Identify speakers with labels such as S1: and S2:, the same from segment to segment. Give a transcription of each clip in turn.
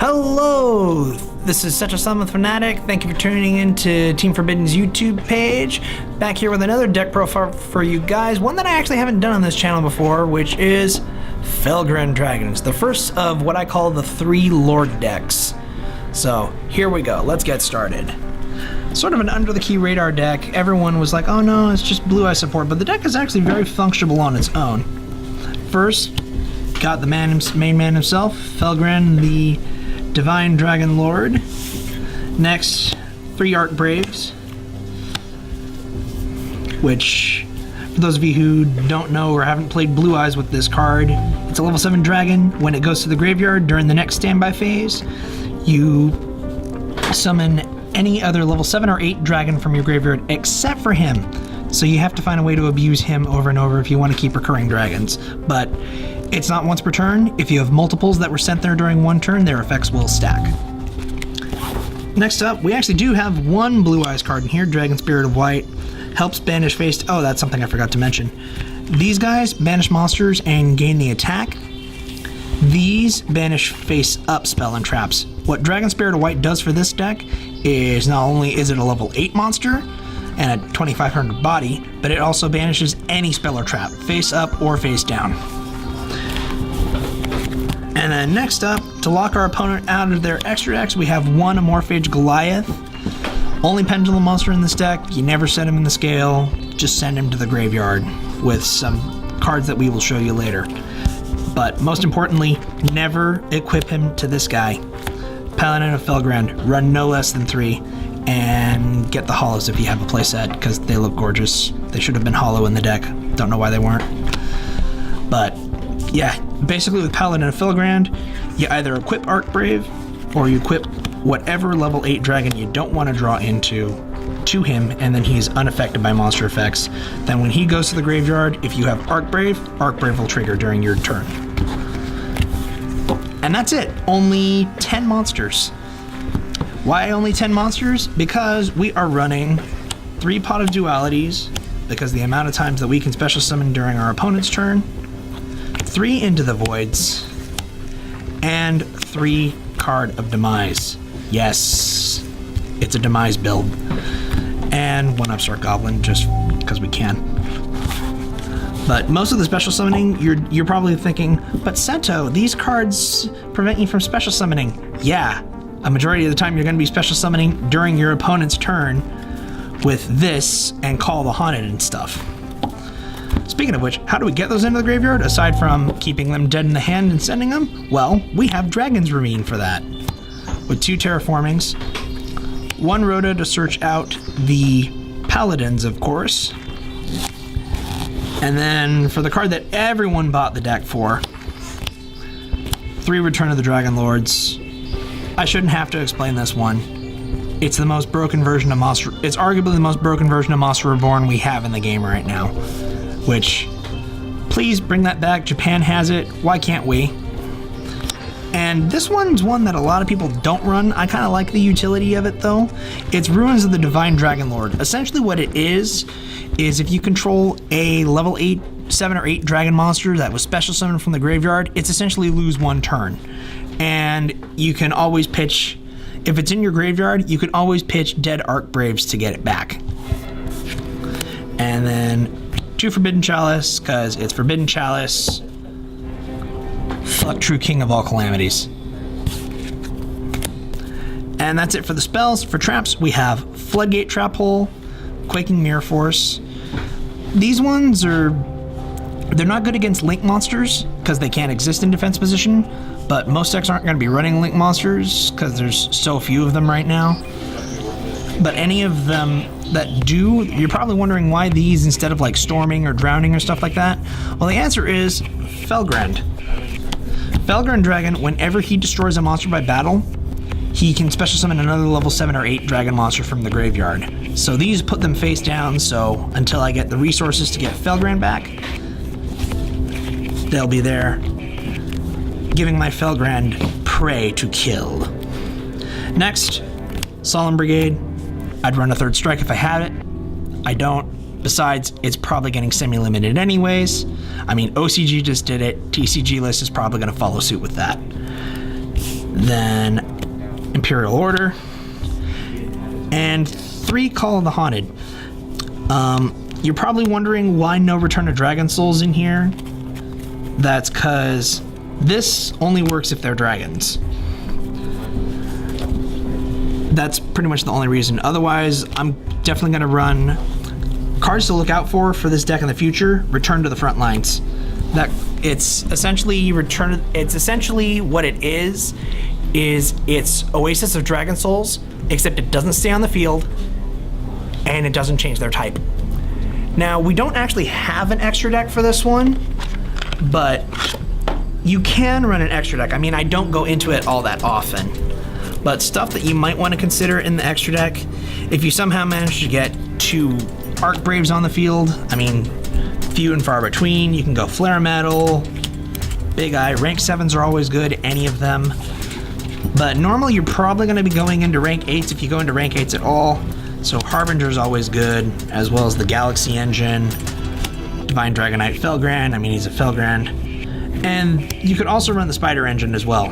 S1: Hello! This is Such a Summon with Fanatic. Thank you for tuning in to Team Forbidden's YouTube page. Back here with another deck profile for you guys. One that I actually haven't done on this channel before, which is Felgrand Dragons. The first of what I call the 3 Lord decks. So, here we go. Let's get started. Sort of an under-the-key radar deck. Everyone was like, oh no, it's just blue-eye support. But the deck is actually very functional on its own. First, got the main man himself, Felgrand, the Divine Dragon Lord. Next, 3 Arc Braves, which, for those of you who don't know or haven't played Blue Eyes with this card, it's a level 7 dragon. When it goes to the graveyard during the next standby phase, you summon any other level 7 or 8 dragon from your graveyard except for him. So you have to find a way to abuse him over and over if you want to keep recurring dragons. But it's not once per turn. If you have multiples that were sent there during one turn, their effects will stack. Next up, we actually do have one Blue Eyes card in here, Dragon Spirit of White. Helps banish face... Oh, that's something I forgot to mention. These guys banish monsters and gain the attack. These banish face-up spell and traps. What Dragon Spirit of White does for this deck is not only is it a level 8 monster and a 2500 body, but it also banishes any spell or trap, face up or face down. And then next up, to lock our opponent out of their extra decks, we have one Amorphage Goliath. Only pendulum monster in this deck. You never set him in the scale, just send him to the graveyard with some cards that we will show you later. But most importantly, never equip him to this guy. Paladin of Felgrand, run no less than 3, and get the hollows if you have a playset, because they look gorgeous. They should have been hollow in the deck. Don't know why they weren't. But yeah, basically with Paladin of Felgrand, you either equip Arc Brave, or you equip whatever level 8 dragon you don't want to draw into to him, and then he's unaffected by monster effects. Then when he goes to the graveyard, if you have Arc Brave will trigger during your turn. And that's it. Only 10 monsters. Why only 10 monsters? Because we are running 3 Pot of Dualities, because the amount of times that we can special summon during our opponent's turn, 3 Into the Voids, and 3 Card of Demise. Yes, it's a Demise build. And 1 Upstart Goblin, just because we can. But most of the special summoning, you're probably thinking, but Seto, these cards prevent you from special summoning. Yeah, a majority of the time you're going to be special summoning during your opponent's turn with this and Call the Haunted and stuff. Speaking of which, how do we get those into the graveyard, aside from keeping them dead in the hand and sending them? Well, we have Dragon's Ravine for that, with 2 terraformings, 1 Rhoda to search out the Paladins, of course, and then for the card that everyone bought the deck for, 3 Return of the Dragon Lords. I shouldn't have to explain this one. It's the most broken version of Monster... It's arguably the most broken version of Monster Reborn we have in the game right now. Which, please bring that back. Japan has it. Why can't we? And this one's one that a lot of people don't run. I kind of like the utility of it, though. It's Ruins of the Divine Dragon Lord. Essentially what it is if you control a level 8, 7 or 8 dragon monster that was special summoned from the graveyard, it's essentially lose 1 turn. And you can always pitch, if it's in your graveyard, you can always pitch dead Arc Braves to get it back. And then 2 Forbidden Chalice, because it's Forbidden Chalice. Fuck true king of all calamities. And that's it for the spells. For traps, we have Floodgate Trap Hole, Quaking Mirror Force. These ones they're not good against link monsters, because they can't exist in defense position, but most decks aren't going to be running link monsters, because there's so few of them right now. But any of them that do, you're probably wondering why these instead of like storming or drowning or stuff like that. Well, the answer is Felgrand. Felgrand Dragon, whenever he destroys a monster by battle, he can special summon another level 7 or 8 dragon monster from the graveyard. So these put them face down, so until I get the resources to get Felgrand back, they'll be there, giving my Felgrand prey to kill. Next, Solemn Brigade. I'd run a 3rd strike if I had it. I don't. Besides, it's probably getting semi-limited anyways. I mean, OCG just did it. TCG list is probably going to follow suit with that. then Imperial Order, and 3 Call of the Haunted. You're probably wondering why no Return of Dragon Souls in here. That's because this only works if they're dragons. That's pretty much the only reason. Otherwise, I'm definitely going to run cards to look out for this deck in the future. Return to the Front Lines. It's essentially what it is it's Oasis of Dragon Souls, except it doesn't stay on the field and it doesn't change their type. Now, we don't actually have an extra deck for this one, but you can run an extra deck. I mean, I don't go into it all that often, but stuff that you might want to consider in the extra deck, if you somehow manage to get 2 Arc Braves on the field, I mean, few and far between. You can go Flare Metal, Big Eye. Rank 7s are always good, any of them. But normally you're probably going to be going into rank 8s if you go into rank 8s at all. So Harbinger is always good, as well as the Galaxy Engine, Divine Dragonite Felgrand. I mean, he's a Felgrand. And you could also run the Spider Engine as well.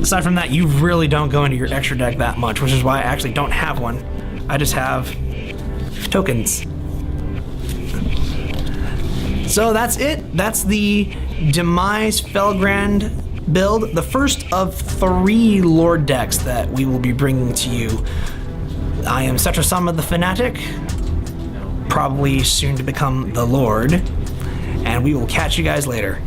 S1: Aside from that, you really don't go into your extra deck that much, which is why I actually don't have one. I just have tokens. So that's it. That's the Demise Felgrand build, the first of 3 Lord decks that we will be bringing to you. I am Sama the Fanatic, probably soon to become the Lord, and we will catch you guys later.